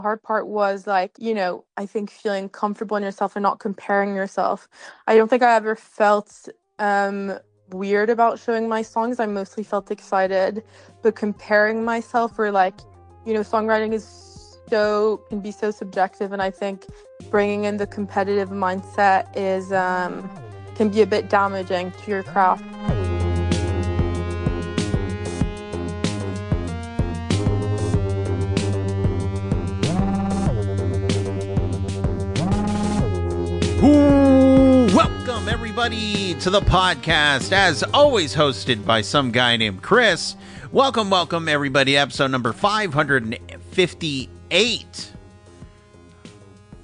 hard part was like, I think feeling comfortable in yourself and not comparing yourself. I don't think I ever felt weird about showing my songs. I mostly felt excited, but comparing myself or like, songwriting can be so subjective, and I think bringing in the competitive mindset is can be a bit damaging to your craft. Welcome, everybody, to the podcast, as always hosted by some guy named Chris. Welcome, everybody, episode number 558.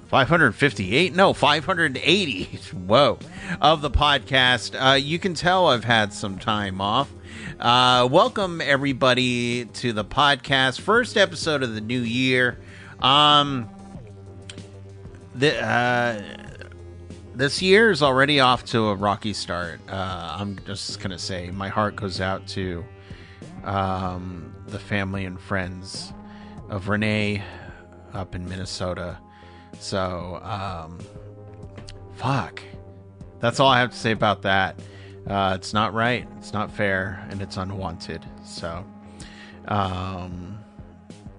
558? No, 580. Whoa. Of the podcast. You can tell I've had some time off. Welcome, everybody, to the podcast. First episode of the new year. This year is already off to a rocky start. I'm just going to say my heart goes out to the family and friends of Renee up in Minnesota. So, fuck. That's all I have to say about that. It's not right, it's not fair, and it's unwanted. So,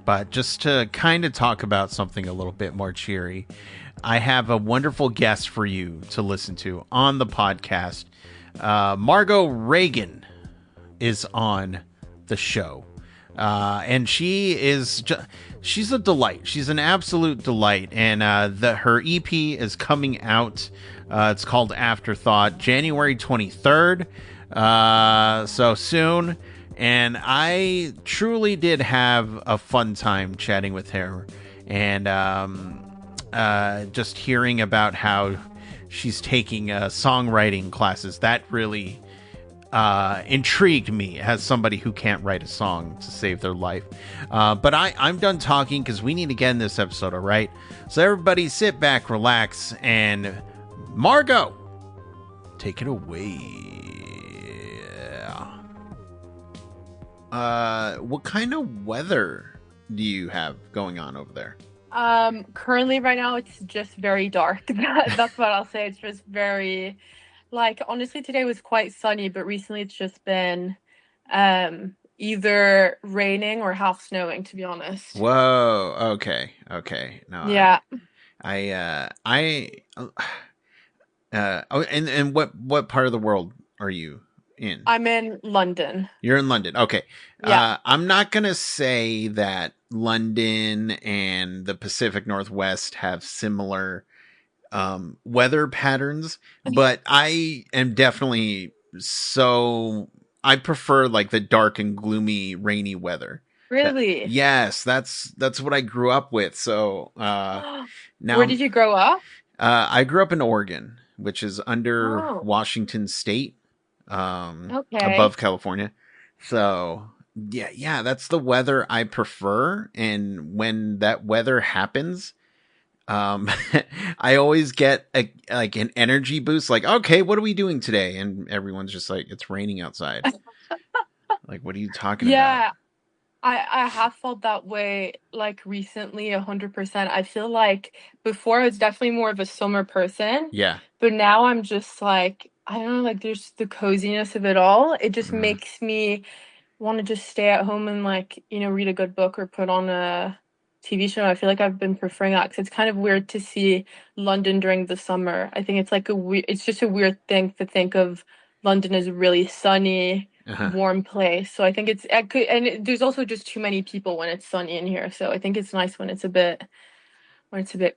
but just to kind of talk about something a little bit more cheery, I have a wonderful guest for you to listen to on the podcast. Margaux Regan is on the show. And she's a delight. She's an absolute delight. And her EP is coming out. It's called Afterthought, January 23rd. So soon. And I truly did have a fun time chatting with her. And just hearing about how she's taking songwriting classes, that really intrigued me as somebody who can't write a song to save their life. But I'm done talking because we need to get in this episode, all right? So everybody sit back, relax, and Margaux, take it away. What kind of weather do you have going on over there? Currently right now it's just very dark. That's what I'll say. It's just very, like, honestly today was quite sunny, but recently it's just been either raining or half snowing, to be honest. Whoa, okay. No, Yeah. And what part of the world are you in? I'm in London. You're in London. Okay. Yeah. I'm not going to say that London and the Pacific Northwest have similar weather patterns, but I am definitely I prefer like the dark and gloomy rainy weather. Really? Yes, that's what I grew up with. So now, where did you grow up? I grew up in Oregon, which is under Washington State, above California. So yeah, that's the weather I prefer. And when that weather happens, I always get an energy boost. Like, okay, what are we doing today? And everyone's just like, it's raining outside. Like, what are you talking about? Yeah, I have felt that way, like, recently, 100%. I feel like before I was definitely more of a summer person. Yeah. But now I'm just like, I don't know, like, there's the coziness of it all. It just makes me want to just stay at home and, like, read a good book or put on a TV show. I feel like I've been preferring that because it's kind of weird to see London during the summer. I think it's like it's just a weird thing to think of London as a really sunny, warm place. So I think there's also just too many people when it's sunny in here. So I think it's nice when it's a bit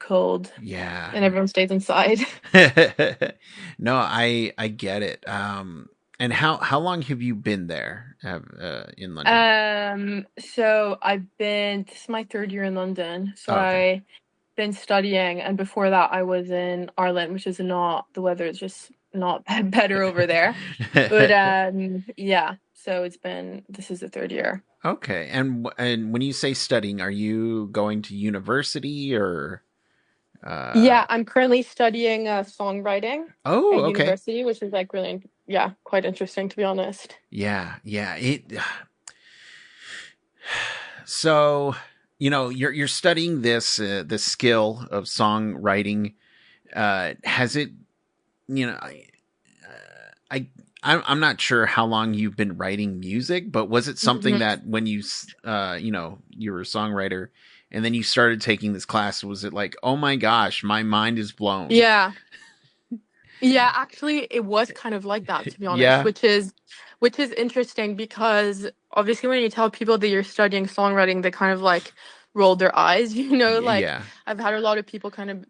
cold. Yeah. And everyone stays inside. No, I get it. And how long have you been there in London? So this is my third year in London. So I've been studying, and before that I was in Ireland, which is the weather is just not better over there. But yeah, so this is the third year. Okay. And when you say studying, are you going to university or? Yeah, I'm currently studying songwriting at university, which is like really, quite interesting, to be honest. Yeah. So you're studying this skill of songwriting. Has it, you know, I I'm not sure how long you've been writing music, but was it something Mhm. that when you were a songwriter and then you started taking this class, was it like, oh my gosh, my mind is blown? Yeah. Yeah, actually it was kind of like that, to be honest, Yeah, which is interesting because obviously when you tell people that you're studying songwriting, they kind of like roll their eyes, like yeah. I've had a lot of people kind of,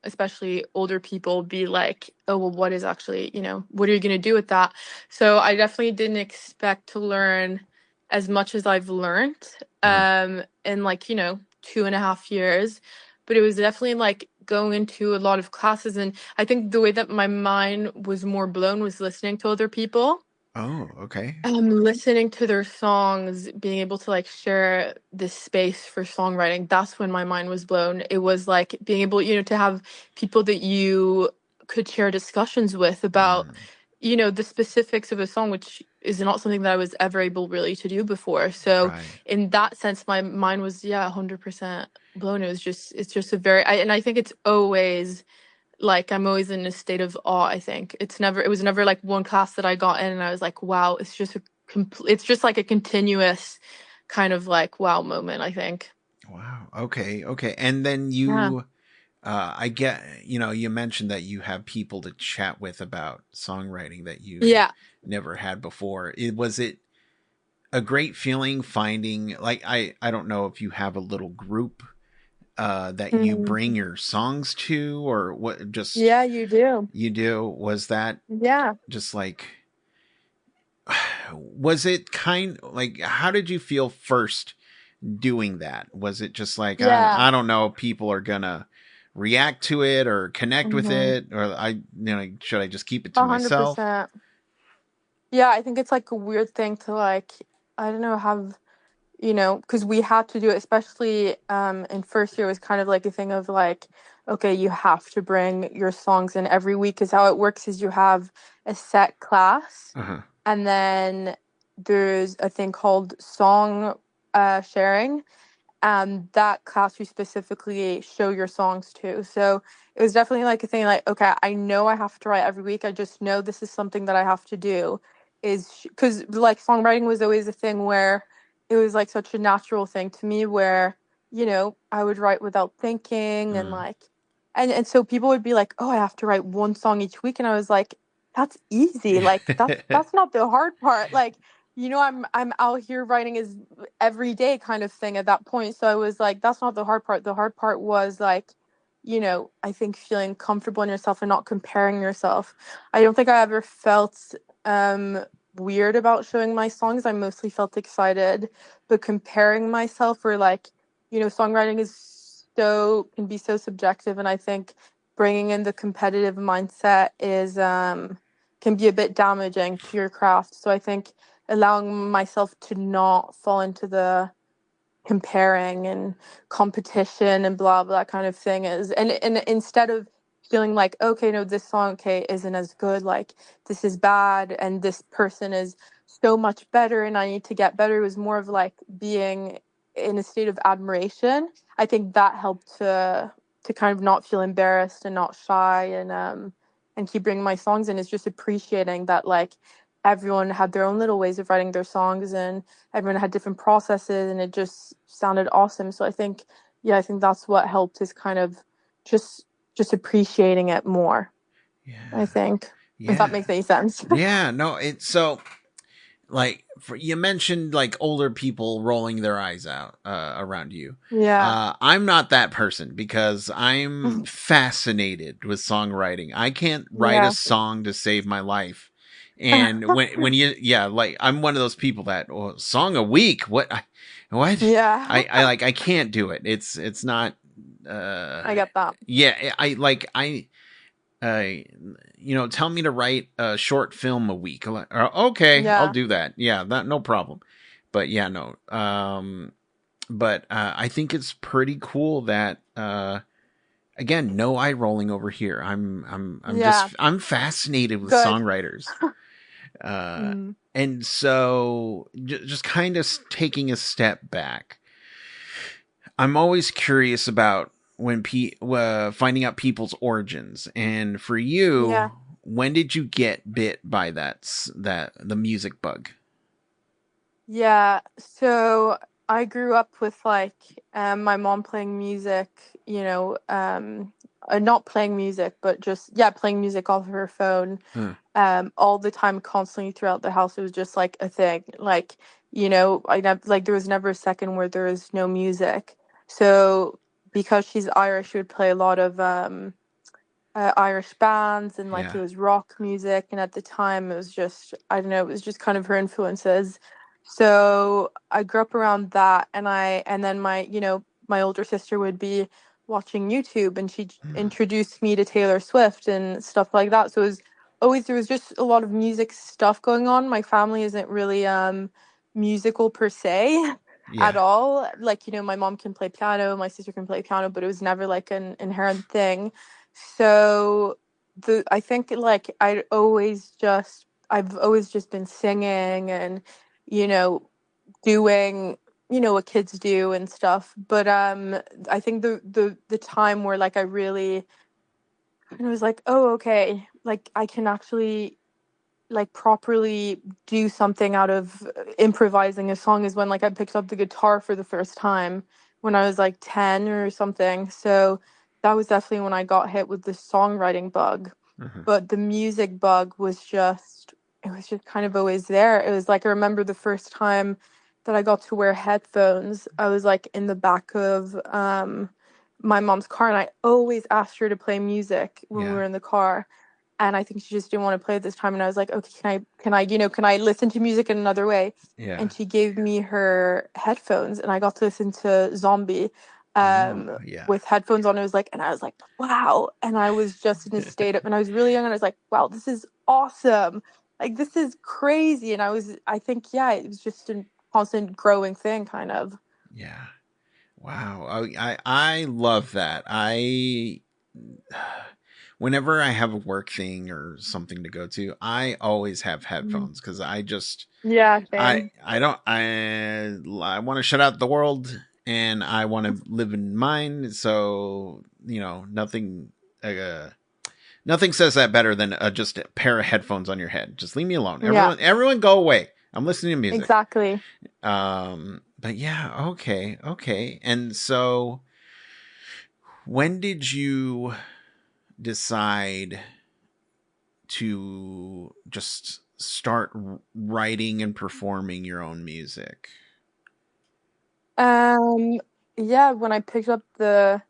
especially older people be like, "Oh, well, what is actually, what are you going to do with that?" So I definitely didn't expect to learn as much as I've learned Uh-huh. in like, 2.5 years. But it was definitely like going into a lot of classes, and I think the way that my mind was more blown was listening to other people. Oh, okay. Listening to their songs, being able to like share this space for songwriting, that's when my mind was blown. It was like being able, to have people that you could share discussions with about, Mm, the specifics of a song, which is not something that I was ever able really to do before. So right. in that sense, my mind was, yeah, 100% blown. It's just a and I think it's always like I'm always in a state of awe. I think it was never like one class that I got in and I was like, wow, it's just like a continuous kind of like wow moment, I think. Wow. Okay. Okay. And then Yeah. I get, you mentioned that you have people to chat with about songwriting that you've Yeah. never had before. Was it a great feeling finding, like, I don't know if you have a little group that you Mhm. bring your songs to, or what, just Yeah, you do. you do? Was that Yeah. just like, was it kind like, how did you feel first doing that? Was it just like, Yeah. I don't know, people are gonna react to it or connect with Mhm. it, or should I just keep it to a hundred myself? percent. Yeah, I think it's like a weird thing to like, I don't know, have, because we had to do it, especially in first year, was kind of like a thing of like, okay, you have to bring your songs in every week, because how it works is you have a set class, Uh-huh. and then there's a thing called song sharing, and that class you specifically show your songs to. So it was definitely like a thing like, okay, I know I have to write every week. I just know this is something that I have to do. Is because like songwriting was always a thing where it was like such a natural thing to me where, I would write without thinking and Mm. like, and so people would be like, oh, I have to write one song each week. And I was like, that's easy. Like that's not the hard part. Like, I'm out here writing is everyday kind of thing at that point. So I was like, that's not the hard part. The hard part was like, I think feeling comfortable in yourself and not comparing yourself. I don't think I ever felt weird about showing my songs. I mostly felt excited, but comparing myself or like, songwriting is can be so subjective, and I think bringing in the competitive mindset is can be a bit damaging to your craft. So I think allowing myself to not fall into the comparing and competition and blah blah kind of thing is, and instead of feeling like, okay, no, this song, okay, isn't as good, like this is bad and this person is so much better and I need to get better, it was more of like being in a state of admiration. I think that helped to kind of not feel embarrassed and not shy, and keep bringing my songs in, is just appreciating that like everyone had their own little ways of writing their songs and everyone had different processes and it just sounded awesome. So I think, yeah, I think that's what helped, is kind of just appreciating it more, I Yeah. think, if that Yeah. makes any sense. Yeah. No, it's so, like, you mentioned like older people rolling their eyes out around you. Yeah. I'm not that person because I'm fascinated with songwriting. I can't write a Yeah. song to save my life. And when you, yeah, like, I'm one of those people that, oh, song a week, what Yeah. I like, I can't do it. It's not I get that. yeah, uh, tell me to write a short film a week. I'm like, okay, I'll Yeah. do that. Yeah, that, no problem. But yeah, no. But I think it's pretty cool that again, no eye rolling over here. Yeah. I'm fascinated with Good. songwriters. Uh, Mm. and so just kind of taking a step back. I'm always curious about finding out people's origins. And for you, Yeah. when did you get bit by that the music bug? Yeah, so I grew up with like my mom playing music, you know, not playing music, but just yeah, playing music off of her phone, Huh. all the time, constantly throughout the house. It was just like a thing. Like, you know, I never like there was never a second where there was no music. So because she's Irish, she would play a lot of Irish bands and like Yeah. it was rock music. And at the time, it was just, I don't know, it was just kind of her influences. So I grew up around that. And then my older sister would be watching YouTube and she Hmm. introduced me to Taylor Swift and stuff like that. So it was always, there was just a lot of music stuff going on. My family isn't really musical per se. At Yeah. all. Like, you know, my mom can play piano, my sister can play piano, but it was never like an inherent thing. So the I think like I've always just been singing and you know doing what kids do and stuff. But I think the time where like I really was like, oh, okay, like I can actually like properly do something out of improvising a song is when like I picked up the guitar for the first time when I was like 10 or something. So that was definitely when I got hit with the songwriting bug. Uh-huh. But the music bug was just it was just kind of always there. It was like I remember the first time that I got to wear headphones. I was like in the back of my mom's car and I always asked her to play music when we Yeah. were in the car and I think she just didn't want to play it this time. And I was like, okay, can I listen to music in another way? Yeah. And she gave me her headphones, and I got to listen to Zombie, Oh, um, yeah. with headphones on. It was like, and I was like, wow. And I was just in a state of, and I was really young, and I was like, wow, this is awesome. Like this is crazy. And I think, yeah, it was just a constant growing thing, kind of. Yeah. Wow. I love that. I whenever I have a work thing or something to go to, I always have Mhm. headphones because I just Yeah, same. I don't I want to shut out the world and I want to live in mine. So nothing uh, nothing says that better than just a pair of headphones on your head. Just leave me alone. Yeah, Everyone go away. I'm listening to music. exactly. But yeah, okay, okay. And so when did you decide to just start writing and performing your own music? Um, yeah, when I picked up the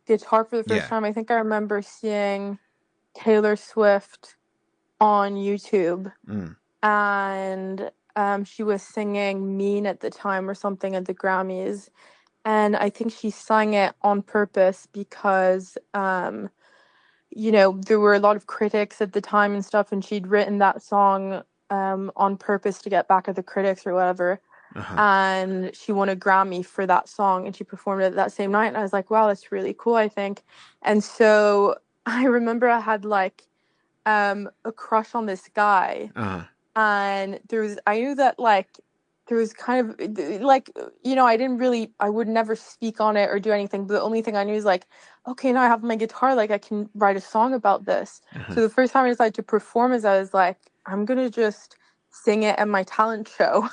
guitar for the first Yeah. time, I think I remember seeing Taylor Swift on YouTube, Mm. and she was singing Mean at the time or something at the Grammys. And I think she sang it on purpose because there were a lot of critics at the time and stuff, and she'd written that song on purpose to get back at the critics or whatever. Uh-huh. And she won a Grammy for that song and she performed it that same night. And I was like, wow, that's really cool, I think. And so I remember I had like a crush on this guy Uh-huh. and I knew that like there was kind of like I would never speak on it or do anything, but the only thing I knew is like, okay, now I have my guitar, like I can write a song about this. Uh-huh. So the first time I decided to perform is I was like, I'm gonna just sing it at my talent show.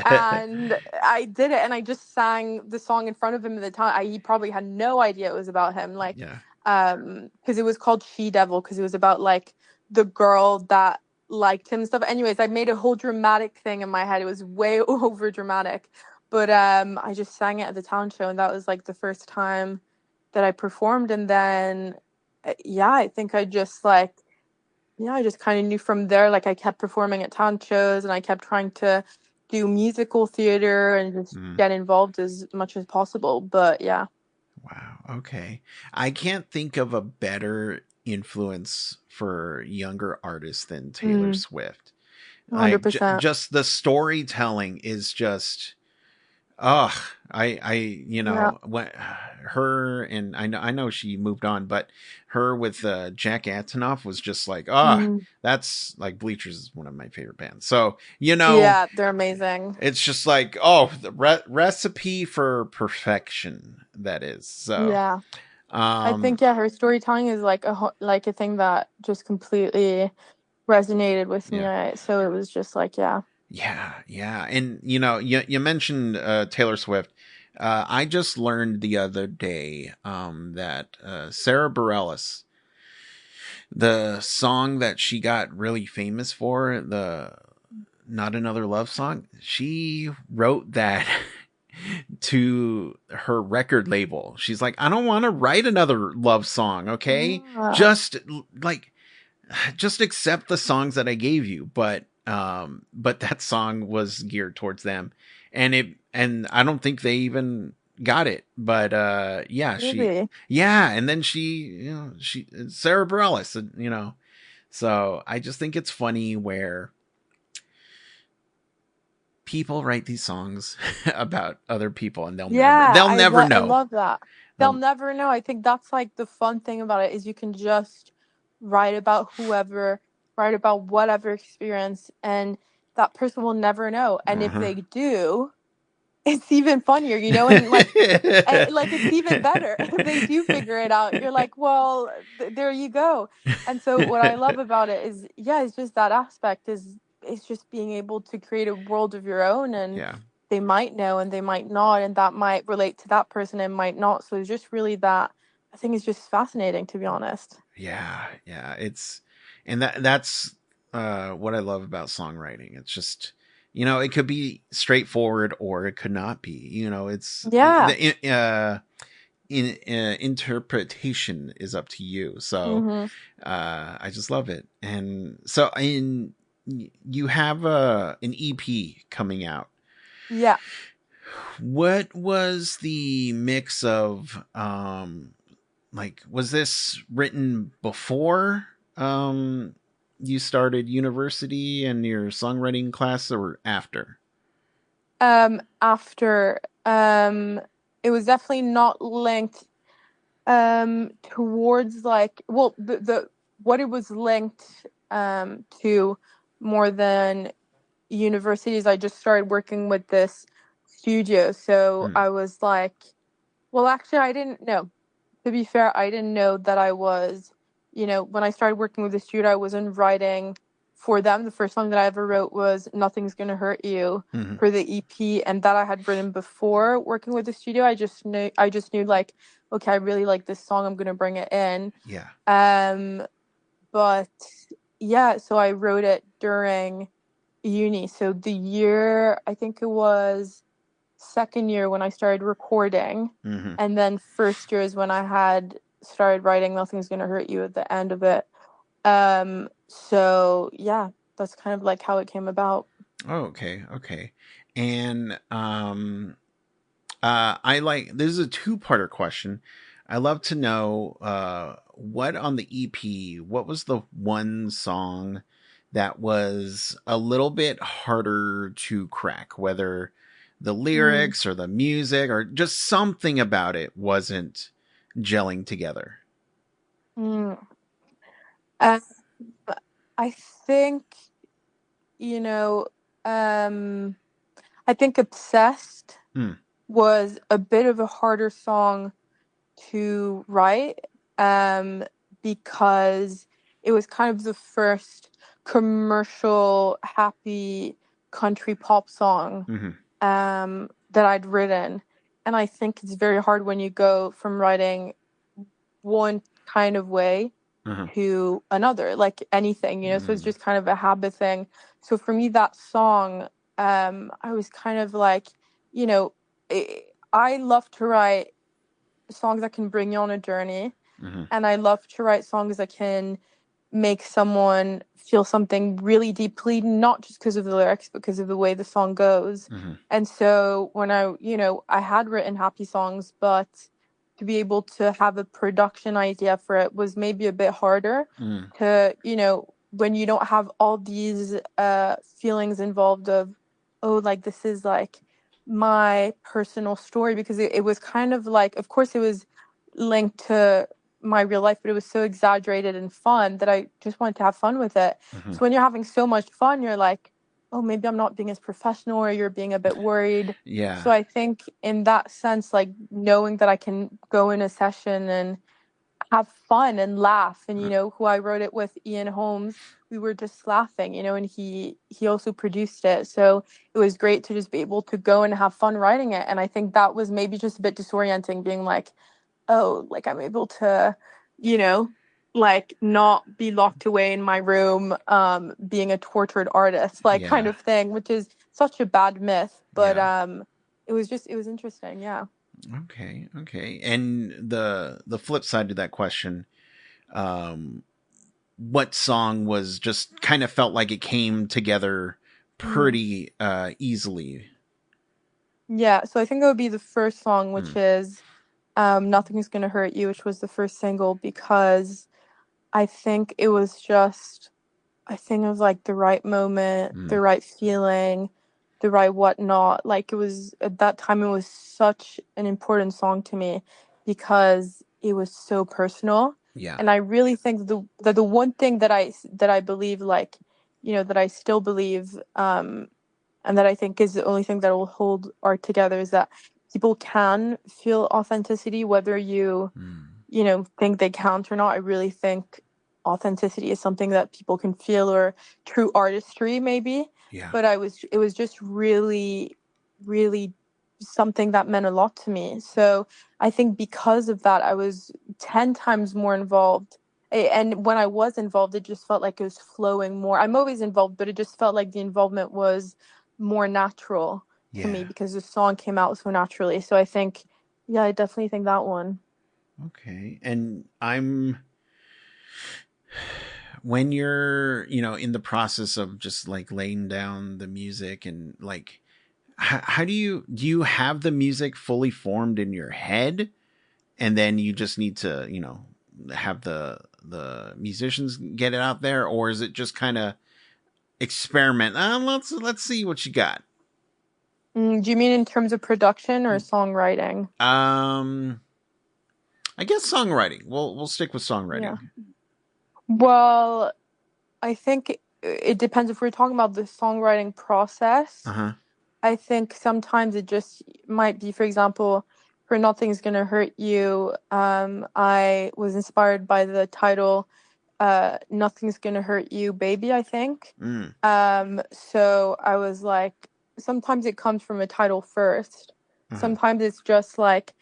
And I did it and I just sang the song in front of him at the time. He probably had no idea it was about him, like Yeah. because it was called She Devil, because it was about like the girl that liked him and stuff. Anyways, I made a whole dramatic thing in my head. It was way over dramatic. But I just sang it at the talent show and that was like the first time that I performed. And then yeah, I think I just kind of knew from there. Like I kept performing at talent shows and I kept trying to do musical theater and just Mm. get involved as much as possible. But yeah. Wow. Okay. I can't think of a better influence for younger artists than Taylor Mm, Swift. Like 100%. just the storytelling is just Ugh, Yeah. when her and I know she moved on, but her with Jack Antonoff was just like, Mhm. that's like Bleachers is one of my favorite bands. So Yeah, they're amazing. it's just like, the recipe for perfection that is. So, Yeah. I um, think yeah, her storytelling is like like a thing that just completely resonated with me. yeah. So it was just like, yeah. Yeah, yeah, and you mentioned Taylor Swift. I just learned the other day that Sarah Bareilles, the song that she got really famous for, the "Not Another Love Song," she wrote that to her record label. She's like, I don't want to write another love song, okay? Ah, Just like just accept the songs that I gave you. But that song was geared towards them, and I don't think they even got it. But yeah, really? and then she Sarah Bareilles, So I just think it's funny where people write these songs about other people, and Yeah, they'll never I know. love that. They'll They'll never know. I think that's like the fun thing about it is you can just write about whoever, write about whatever experience, and that person will never know. And if uh-huh. they do, it's even funnier, and like it's even better if they do figure it out. You're like, well, there you go. And so what I love about it is, yeah, it's just that aspect is it's just being able to create a world of your own, and Yeah. they might know and they might not, and that might relate to that person and might not. So it's just really that I think is just fascinating, to be honest. Yeah, yeah, and that's what I love about songwriting. It's just, it could be straightforward or it could not be. It's Yeah. the interpretation is up to you. So Mhm. I just love it. And so you have an EP coming out. Yeah. What was the mix of like, was this written before you started university and your songwriting class, or after? After it was definitely not linked towards like, well, the what it was linked to more than universities. I just started working with this studio, so Hmm. I was like, well, actually I didn't know, to be fair, I didn't know that I was, when I started working with the studio, I wasn't writing for them. The first song that I ever wrote was Nothing's Gonna Hurt You Hmm. for the EP, and that I had written before working with the studio. I just knew like, okay, I really like this song, I'm gonna bring it in. Yeah. Um, but yeah, so I wrote it during uni. So the year, I think it was second year when I started recording, Hmm. and then first year is when I had started writing Nothing's Gonna Hurt You at the end of it. So yeah, that's kind of like how it came about. Oh, okay, okay. And I like, this is a two-parter question. I love to know what on the EP, what was the one song that was a little bit harder to crack, whether the Mm. lyrics or the music or just something about it wasn't gelling together. Mm. Um, I think, you know, um, I think Obsessed Hmm. was a bit of a harder song to write, um, because it was kind of the first commercial happy country pop song Hmm. that I'd written. And I think it's very hard when you go from writing one kind of way Uh-huh. to another, like anything, so it's Mm. just kind of a habit thing. So for me, that song, I was kind of like, you know, I love to write songs that can bring you on a journey, Hmm. and I love to write songs that can make someone feel something really deeply, not just because of the lyrics, but because of the way the song goes. Hmm. And so when I had written happy songs, but to be able to have a production idea for it was maybe a bit harder Mm. to, when you don't have all these feelings involved of, oh, like this is like my personal story, because it was kind of like, of course, it was linked to my real life, but it was so exaggerated and fun that I just wanted to have fun with it. Hmm. So when you're having so much fun, you're like, oh, maybe I'm not being as professional, or you're being a bit worried. Yeah. So I think in that sense, like knowing that I can go in a session and have fun and laugh, and who I wrote it with, Ian Holmes, we were just laughing, and he also produced it, so it was great to just be able to go and have fun writing it. And I think that was maybe just a bit disorienting, being like, oh, like I'm able to, you know like not be locked away in my room, being a tortured artist, like, kind Yeah. of thing, which is such a bad myth. But Yeah. it was interesting, yeah. Okay. Okay. And the flip side to that question, um, what song was just kind of felt like it came together Mm. pretty easily? Yeah, so I think it would be the first song, Mm. which is Nothing's Gonna Hurt You, which was the first single, because I think it was just, I think it was like the right moment, Mm. the right feeling, the right whatnot. Like, it was, at that time, it was such an important song to me because it was so personal. Yeah. And I really think the one thing that I believe, like, that I still believe, and that I think is the only thing that will hold art together, is that people can feel authenticity, whether you Mm. think they count or not. I really think authenticity is something that people can feel, or true artistry, maybe. Yeah. But it was just really, really something that meant a lot to me. So I think because of that, I was 10 times more involved. And when I was involved, it just felt like it was flowing more. I'm always involved, but it just felt like the involvement was more natural to me Yeah. because the song came out so naturally. So I think, yeah, I definitely think that one. Okay. And I'm when you're, in the process of just like laying down the music and like how do you have the music fully formed in your head and then you just need to, have the musicians get it out there, or is it just kind of experiment? Let's see what you got. Do you mean in terms of production or songwriting? Um I guess songwriting. We'll stick with Yeah. songwriting. Well, I think it depends. If we're talking about the songwriting process, Uh-huh. I think sometimes it just might be, for example, for Nothing's Gonna Hurt You, I was inspired by the title, Nothing's Gonna Hurt You, Baby, I think. Mm. So I was like, sometimes it comes from a title first. Uh-huh. Sometimes it's just like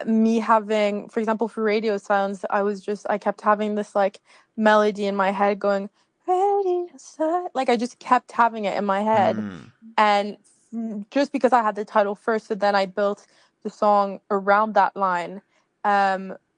me having, for example, for Radio Silence, I kept having this like melody in my head going, Radio Silence. Like, I just kept having it in my head. Mm. And just because I had the title first, so then I built the song around that line.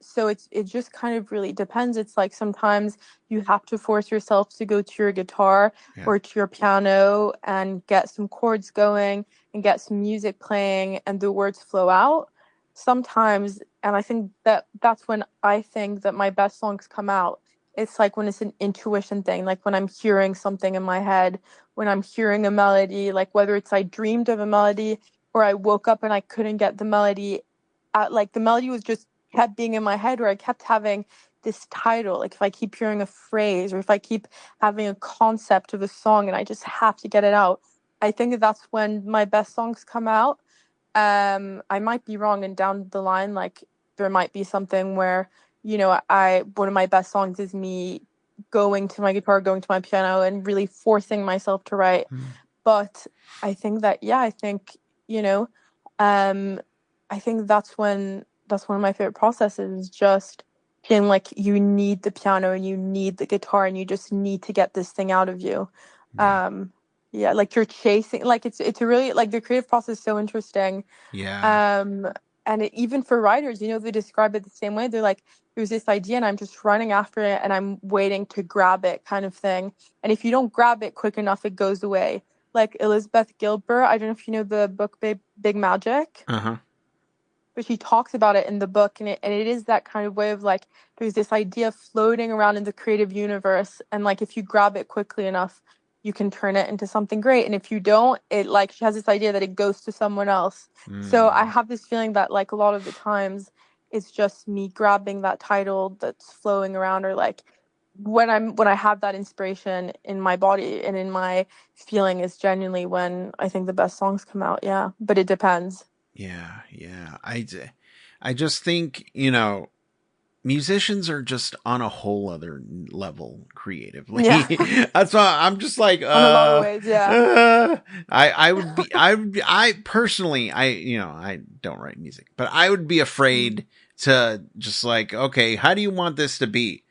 So it just kind of really depends. It's like sometimes you have to force yourself to go to your guitar Yeah. or to your piano and get some chords going and get some music playing, and the words flow out. Sometimes, and I think that that's when I think that my best songs come out. It's like when it's an intuition thing, like when I'm hearing something in my head, when I'm hearing a melody, like whether it's I dreamed of a melody or I woke up and I couldn't get the melody, like the melody was just kept being in my head, or I kept having this title. Like if I keep hearing a phrase, or if I keep having a concept of a song and I just have to get it out, I think that that's when my best songs come out. I might be wrong, and down the line, like there might be something where, I one of my best songs is me going to my guitar, going to my piano, and really forcing myself to write. Mm. But I think that, yeah, you know, um, I think that's one of my favorite processes, is just feeling like you need the piano and you need the guitar and you just need to get this thing out of you. Yeah. Um, yeah, like you're chasing, like it's a really, like, the creative process is so interesting. Yeah. Um, and even for writers, they describe it the same way. They're like, there's this idea and I'm just running after it and I'm waiting to grab it, kind of thing. And if you don't grab it quick enough, it goes away. Like Elizabeth Gilbert, I don't know if you know the book Big Magic, Uh-huh. but she talks about it in the book, and it is that kind of way of like, there's this idea floating around in the creative universe, and like if you grab it quickly enough, you can turn it into something great. And if you don't, it like she has this idea that it goes to someone else. So I Mm. have this feeling that like a lot of the times it's just me grabbing that title that's flowing around, or like when I have that inspiration in my body and in my feeling is genuinely when I think the best songs come out. Yeah, but it depends. Yeah, yeah. I just think, you know, musicians are just on a whole other level Yeah, creatively. That's why I'm just like, on a lot of ways. Yeah. I would be, I personally, you know, I don't write music, but I would be afraid to just like, okay, how do you want this to be?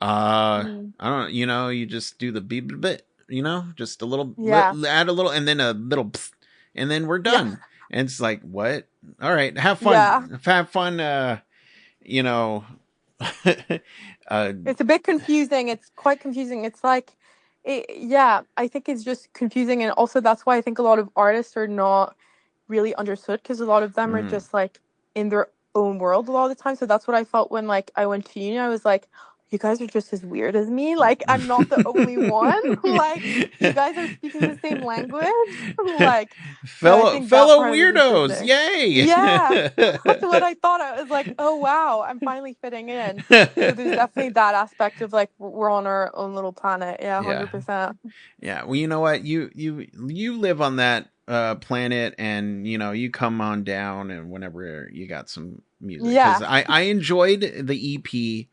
Mm. I don't, you know, you just do the beep bit, you know, just a little, Yeah. add a little, and then a little, pfft, and then we're Yeah. done. And it's like, what? All right, have Yeah. fun, have fun. You know, uh, It's a bit confusing. It's quite confusing. It's like, yeah, I think it's just confusing. And also, that's why I think a lot of artists are not really understood because a lot of them are mm. just like in their own world a lot of the time. So that's what I felt when like I went to uni. I was like, you guys are just as weird as me. Like, I'm not the only one. Like, you guys are speaking the same language. Like, so I think that fellow part of it is weirdos, interesting. yay! Yeah, that's what I thought. I was like, oh wow, I'm finally fitting in. So there's definitely that aspect of like we're on our own little planet. Yeah, Yeah, 100%. yeah. Well, you know what? You live on that planet, and you know you come on down, and whenever you got some music, because Yeah. I enjoyed the EP.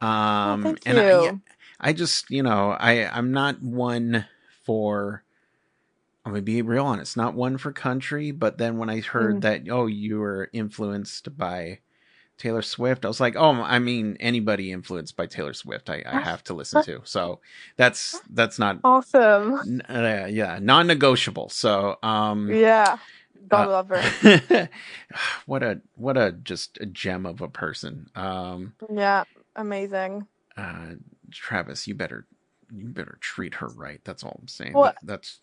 Oh, thank And yeah, you. I just, you know, I'm not one for. I'm gonna be real honest, not one for country. But then when I heard Mm. that, oh, you were influenced by Taylor Swift, I was like, oh, I mean, anybody influenced by Taylor Swift, I have to listen to. So that's not, Awesome. yeah, non-negotiable. So, Yeah. God uh, love her. what a just a gem of a person. Yeah. Amazing. Uh, Travis, you better treat her right. That's all I'm saying. Well, That's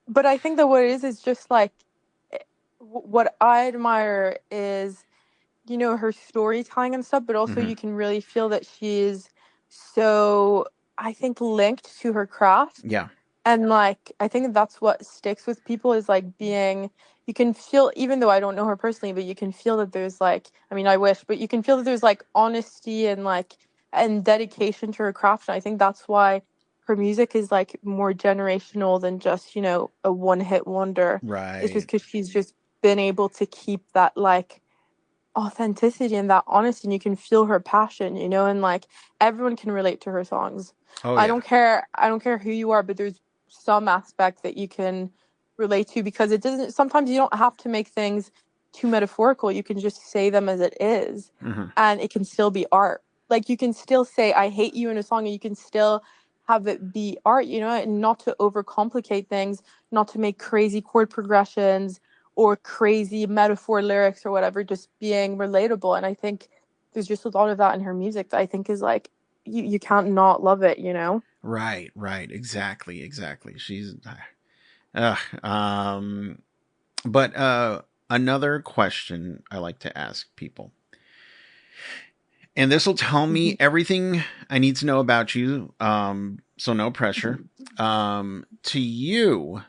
but I think that what it is just like eh, what I admire is, you know, her storytelling and stuff, but also hmm you can really feel that she's so, I think, linked to her craft. yeah, And like, I think that's what sticks with people is like being, you can feel, even though I don't know her personally, but you can feel that there's like, I mean, I wish, but you can feel that there's like honesty and like, and dedication to her craft. And I think that's why her music is like more generational than just, you know, a one hit wonder. It's just right. because she's just been able to keep that like authenticity and that honesty, and you can feel her passion, you know, and like everyone can relate to her songs. Oh yeah, I don't care who you are, but there's some aspect that you can relate to because it doesn't, sometimes you don't have to make things too metaphorical. You can just say them as it is hmm and it can still be art. Like you can still say I hate you in a song and you can still have it be art, you know, and not to overcomplicate things, not to make crazy chord progressions or crazy metaphor lyrics or whatever, just being relatable. And I think there's just a lot of that in her music that I think is like you can't not love it, you know? right, right. Exactly, exactly. She's, uh, um, but another question I like to ask people, and this will tell me Mhm. everything I need to know about you. So no pressure. To you,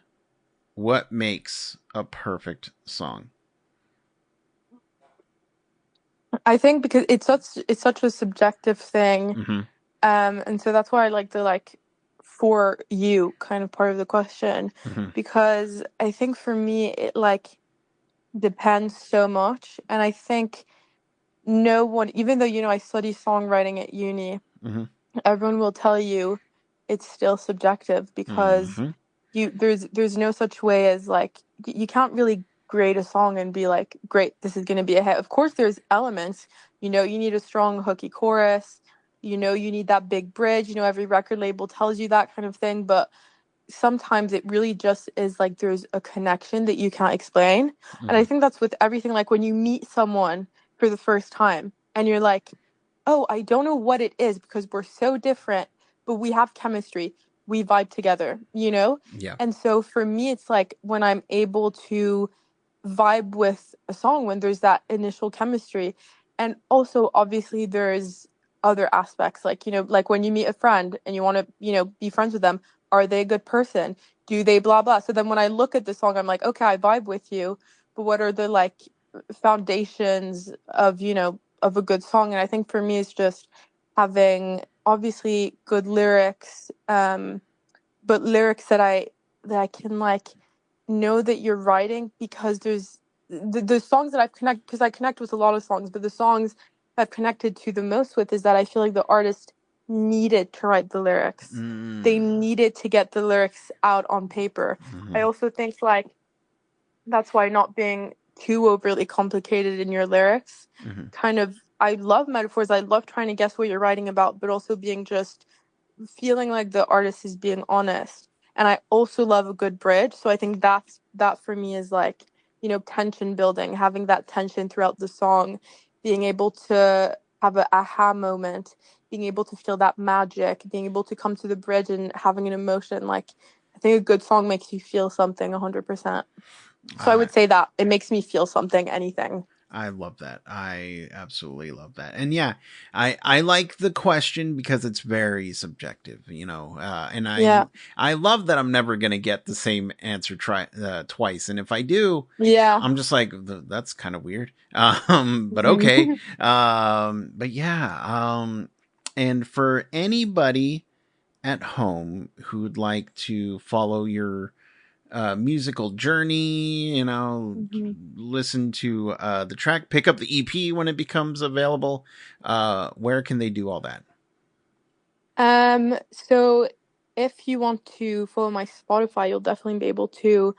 what makes a perfect song? I think because it's such a subjective thing. hmm And so that's why I like the like for you kind of part of the question. hmm Because I think for me it like depends so much. And I think no one, even though, you know, I study songwriting at uni, hmm everyone will tell you it's still subjective because hmm there's no such way as like you can't really grade a song and be like, great, this is going to be a hit. Of course there's elements, you know, you need a strong hooky chorus, you know, you need that big bridge, you know, every record label tells you that kind of thing, but sometimes it really just is like there's a connection that you can't explain. And I hmm think that's with everything, like when you meet someone for the first time and you're like, oh, I don't know what it is because we're so different, but we have chemistry. We vibe together, you know? Yeah. And so for me, it's like when I'm able to vibe with a song, when there's that initial chemistry. And also, obviously, there's other aspects, like, you know, like when you meet a friend and you want to, you know, be friends with them, are they a good person? Do they blah blah? So then when I look at the song, I'm like, okay, I vibe with you, but what are the like foundations of, of a good song? And I think for me, it's just having obviously good lyrics, but lyrics that I can like know that you're writing, because there's the songs that I've connected, because I connect with a lot of songs, but the songs I've connected to the most with is that I feel like the artist needed to write the lyrics. They Mm. needed to get the lyrics out on paper. I Mhm. also think like that's why not being too overly complicated in your lyrics, Mhm. kind of, I love metaphors. I love trying to guess what you're writing about, but also being just feeling like the artist is being honest. And I also love a good bridge. So I think that for me is like, tension building, having that tension throughout the song, being able to have an aha moment, being able to feel that magic, being able to come to the bridge and having an emotion. Like, I think a good song makes you feel something 100%. So I I would say that it makes me feel something, anything. I love that. I absolutely love that. And yeah, I like the question because it's very subjective, and Yeah. I love that I'm never going to get the same answer twice. And if I do, Yeah. I'm just like, that's kind of weird. But okay. But yeah. And for anybody at home who'd like to follow your musical journey, listen to the track, pick up the EP when it becomes available, where can they do all that? So if you want to follow my Spotify, you'll definitely be able to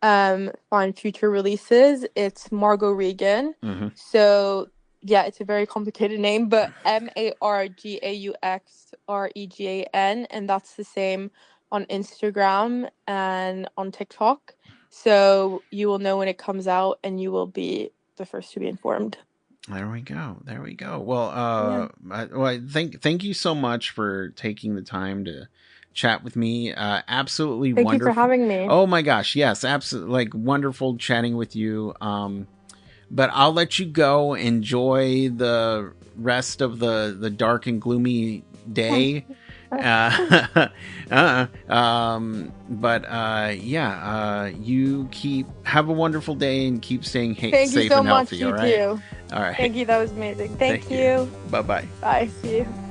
find future releases. It's Margaux Regan. Mm-hmm. So yeah, it's a very complicated name, but MargauxRegan, and that's the same on Instagram and on TikTok. So you will know when it comes out, and you will be the first to be informed. There we go. There we go. Well, Yeah. thank you so much for taking the time to chat with me. Absolutely Thank you for wonderful. having me. Oh my gosh, yes, absolutely, like wonderful chatting with you. But I'll let you go. Enjoy the rest of the dark and gloomy day. Yeah, you have a wonderful day and keep staying Thank you safe so and much, healthy. All you right. too. All right. Thank you. That was amazing. Thank Thank you. you. Bye bye. Bye. See you.